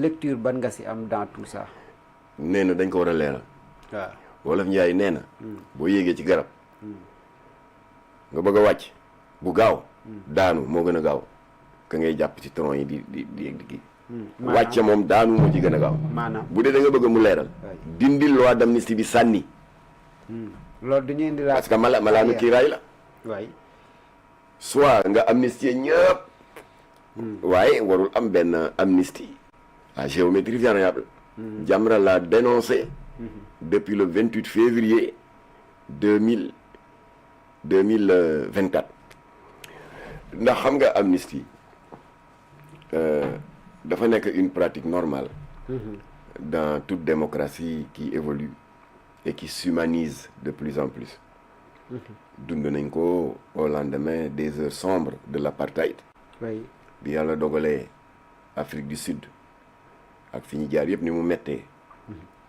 lecture ban nga si am dans tout ça. nee na dañ ko war a leeral. waaw wolof Njaay nee na. boo yéegee ci garab. nga bëgg a wàcc bu gaaw. daanu moo gën a gaaw ka ngay jàpp ci tronc yi di yéeg di kii. wàcce moom daanu moo ci gën a gaaw. maanaam bu dee da nga bëgg mu leeral. dindi loi d'amnistie bi sànni. loolu dañuy indi la parce que malaanu kiiraay la. waay soit nga amnistie ñëpp. waaye warul am benn amnistie à géométrie variable. Jamra l'a dénoncé depuis le 28 février 2024 ndax xam nga amnistie dafa nekk une pratique normale dans toute démocratie qui évolue et qui s'humanise de plus en plus. dund nañ ko au lendemain des heures sombres de l'apartheid. oui bi yàlla dogalee Afrique du Sud ak fi ñu jaar yëpp ni mu mettee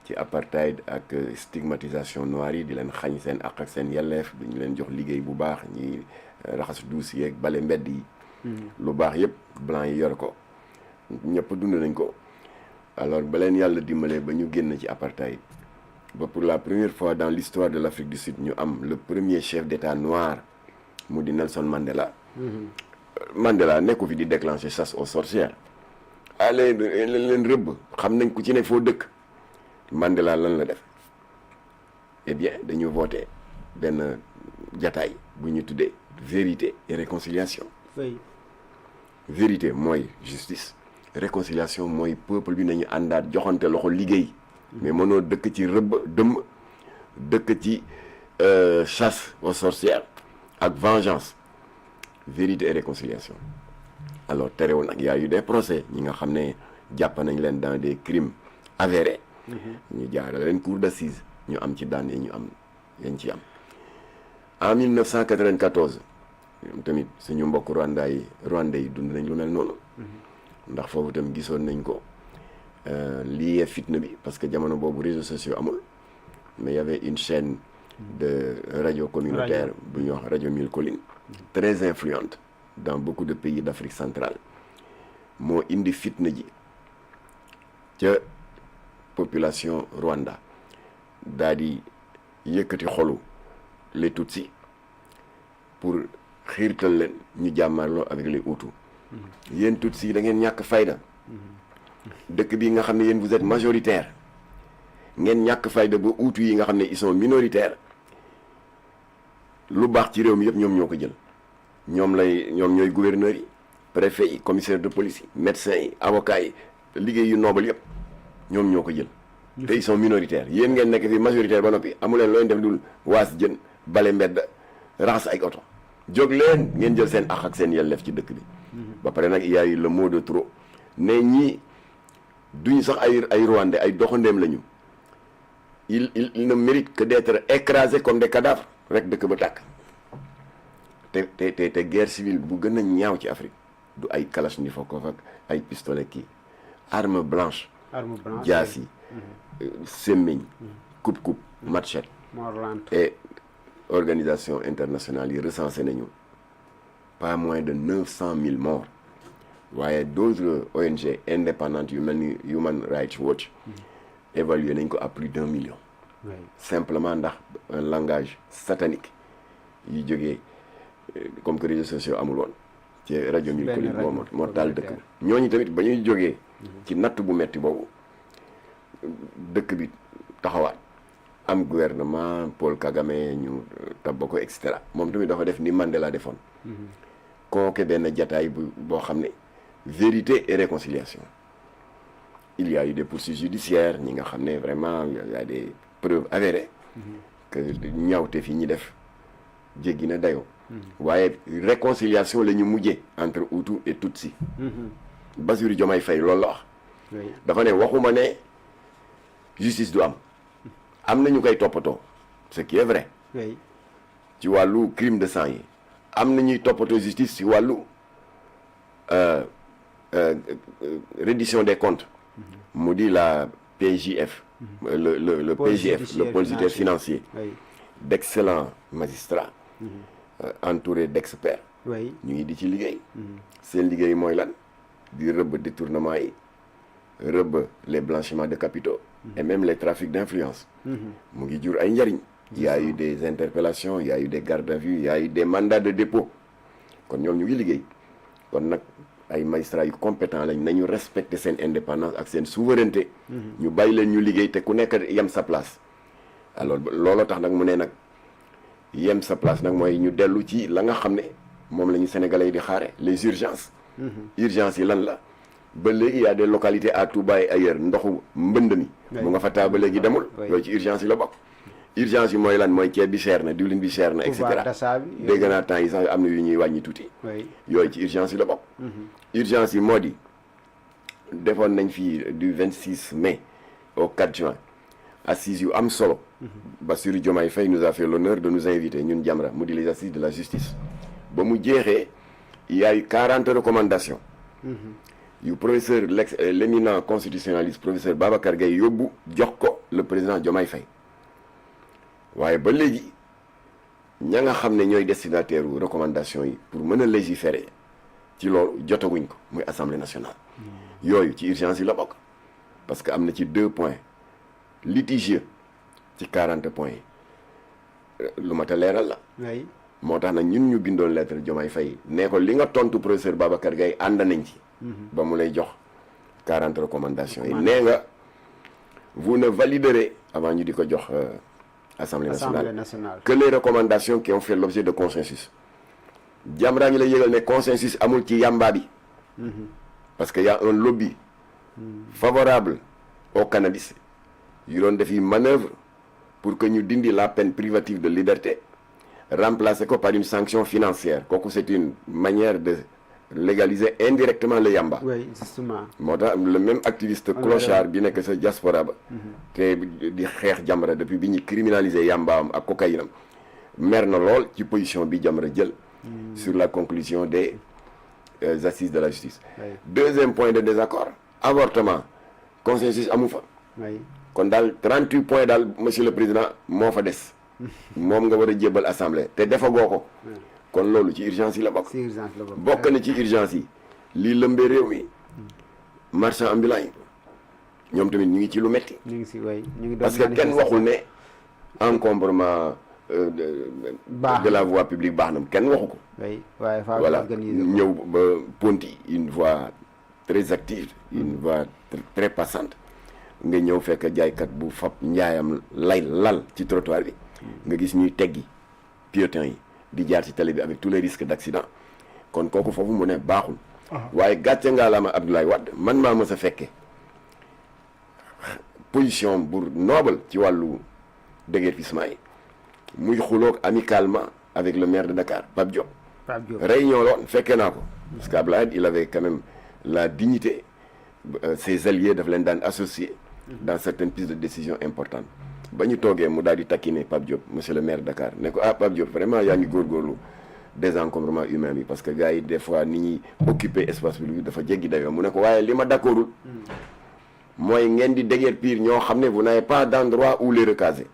ci apartheid ak stigmatisation noire yi di leen xañ seen ak ak seen yelleef duñu leen jox liggéey bu baax ñi raxas duus yeeg bale mbedd yi lu baax yëpp blanc yi yor ko ñëpp dund nañ ko. alors ba leen yàlla dimbalee ba ñu génn ci apartheid ba pour la première fois dans l'histoire de l'Afrique du Sud ñu am le premier chef d'état noir mu di Nelson Mandela. Mandela nekku fi di déclencher chasse aux sorcières allez leen rëbb xam nañ ku ci ne foo dëkk. Mandela lan la def eh bien dañu voté benn jataay bu ñu tuddee vérité et réconciliation. oui vérité mooy justice réconciliation mooy peuple bi nañu àndaat joxante loxo liggéey. mais mënoo dëkk ci rëbb dëmm dëkk ci chasse aux sorcières ak vengeance. vérité et réconciliation alors terewul nag y a eu des procès ñi nga xam ne jàpp nañ leen dans des crimes avérés. ñu jaarale leen cour d'assises ñu am ci daan yi ñu am yañ ci am. en 1994 tamit suñu mbokk rwandais yi dund nañ lu mel noonu. ndax foofu tam gisoon nañ ko lii fitna bi parce que jamono boobu réseaux sociaux amul mais y avait une chaîne de radio communautaire bu ñuy wax rajo Mille Collines très influente dans beaucoup de pays d'Afrique centrale moo indi fitna ji ca population Rwanda daal di yëkkati xolu les Tutsis pour xiirtal leen ñu jàmmarloo avec les Hutus. yéen Tutsis da ngeen ñàkk fayda dëkk bi nga xam ne yéen vous êtes majoritaire ngeen ñàkk fayda ba Hutus yi nga xam ne ils sont minoritaires lu baax ci réew mi yëpp ñoom ñoo ko jël ñoom ñooy gouverneurs yi préfet yi commissaire de police yi médecins yi avocats yi liggéey yu noble yëpp ñoom ñoo ko jël te ils sont minoritaires yéen ngeen nekk fi majoritaire ba noppi amuleen looy def dul waas jën bale mbedd raxas ay oto jóg leen ngeen jël seen ak seen yelleef ci dëkk bi ba pare nag il y a eu le mot de trop ne ñii duñu sax ay Rwandais ay doxandéem lañu il ne mérite que d'être écrasé comme des cadavres rek dëkk ba tàkk te guerre civile bu gën a ñaaw ci Afrique du ay kalachnikov ak ay pistolet kii arme blanche jaas yi semmiñ coupe machette et organisation internationale yi recensé nañu pas moins de 900 000 morts waaye d'autres ONG indépendantes yu mel ni Human Rights Watch évalué nañ ko à plus d'1 million. simplement ndax un langage satanique yi jógee comme que réseaux sociaux amul woon ci rajo Mille Collines moo taal dëkk bi ñooñu tamit ba ñuy jógee ci natt bu metti boobu dëkk bi taxawaat am gouvernement Paul Kagame ñu tabba ko et cetera moom tamit dafa def ni Mandela defoon kooke benn jataay boo xam ne vérité et réconciliation il y a eu des poursuites judiciaires ñi nga xam ne vraiment il y a des preuves avérées que ñaawte fi ñi def jéggi na dayoo waaye réconciliation la ñu mujjee entre Hutu et Tutsi. Bassirou Diomaye Faye loolu la wax dafa ne waxuma ne justice du am na ñu koy toppatoo ce qui est vrai ci wàllu crime de sang yi am na ñuy toppatoo justice ci wàllu reddition des comptes mu di la PJF le PJF le pôle judiciaire financier d'excellents magistrats entourés d'experts ñu ngi di ci liggéey seen liggéey mooy lan di rëbb détournement yi rëbb les blanchiments de capitaux et même les trafics d'influence mu ngi jur ay njariñ. Il y a eu des interpellations, il y a eu des gardes à vue, il y a eu des mandats de dépôt kon ñoom ñu ngi liggéey kon nag ay magistrats yu compétents lañ nañu respecter seen indépendance ak seen souveraineté. ñu bàyyi leen ñu liggéey te ku nekk yem sa place. alors looloo tax nag mu ne nag yem sa place nag mooy ñu dellu ci la nga xam ne moom la ñu sénégalais yi di xaare les urgences. urgences yi lan la ba léegi y a des localités à Touba et ailleurs ndoxu mbënd mi. mu nga fa taa ba léegi demul. yooyu ci urgence yi la bokk. urgence yi mooy lan mooy ceeb bi cher na diwlin bi cher na et cetera dégg naa temps yi sax am na yu ñuy wàññi tuuti. yooyu ci urgence yi la bokk. urgence yi moo di defoon nañ fii du 26 mai au 4 juin assises yu am solo. Bassirou Diomaye Faye nous a fait l'honneur de nous inviter ñun Jamra mu di les assises de la justice ba mu jeexee il y a eu 40 recommandations. yu professeur l'éminent constitutionnaliste professeur Babacar Gaye yóbbu jox ko le président Diomaye Faye waaye ba léegi ña nga xam ne ñooy destinataire u recommandation yi pour mën a légiférer ci loolu jotaguñ ko muy assemblée nationale. yooyu ci urgence yi la bokk parce que am na ci 2 points litigieux ci 40 points yi lu mat a leeral la. moo tax nag ñun ñu bindoon lettre Diomaye Faye nee ko li nga tontu professeur Babacar Gaye ànd nañ ci. ba mu lay jox 40 recommandations yi nee nga vous ne validerez avant ñu di ko jox Assemblée nationale que les recommandations qui ont fait l'objet de consensus. Jamra ngi lay yëgal ne consensus amul ci yamba bi parce que y a un lobby favorable au cannabis yu doon def yi manœuvre pour que ñu dindi la peine privative de liberté remplacer ko par une sanction financière kooku c'est une manière de légaliser indirectement le yamba. Oui, justement. moo tax le même activiste clochard bi nekk sa diaspora ba te di xeex Jamra depuis bi ñu criminaliser yambaam ak cocaïne am mer na lool ci position bi Jamra jël sur la conclusion des assises de la justice. Deuxième point de désaccord avortement consensus amu fa. kon daal 38 points daal monsieur le président moo fa des moom nga war a jébbal assemblée te defagoo ko. kon loolu ci urgence yi la bokk. bokk na ci urgence yi lii lëmbee réew mi marchand ambulant yi ñoom tamit ñu ngi ci lu metti parce que kenn waxul ne encombrement de la voie publique baax na kenn waxu ko. voilà ñëw ba Ponty une voie très active une voie très passante nga ñëw fekk jaaykat bu fab njaayam lal ci trottoir bi nga gis ñuy teggi piétons yi di jaar ci tali bi avec tous les risques d'accident kon kooku foofu mu ne baaxul. waaye gàcce ngaa la ma Abdoulaye Wade man maa mës a fekke position bu noble ci wàllu déguerpissement yi muy xuloog amicalement avec le maire de Dakar Pape Diop. réunion la woon fekkee naa ko parce que Abdoulaye il avait quand même la dignité ses alliés daf leen daan associé dans certaines prises de décision importantes ba ñu toogee mu daal di taquiner Pape Diop monsieur le maire de Dakar ne ko Pape Diop vraiment yaa ngi góorgóorlu désencombrement humain bi parce que gars yi des fois ni ñuy occuper espace public dafa jéggi dayoo mu ne ko waaye li ma d'accordul mooy ngeen di déguerpir ñoo xam ne vous n'avez pas d'endroit où les recaser.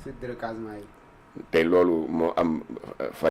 c'est de recasement yi. te loolu moo am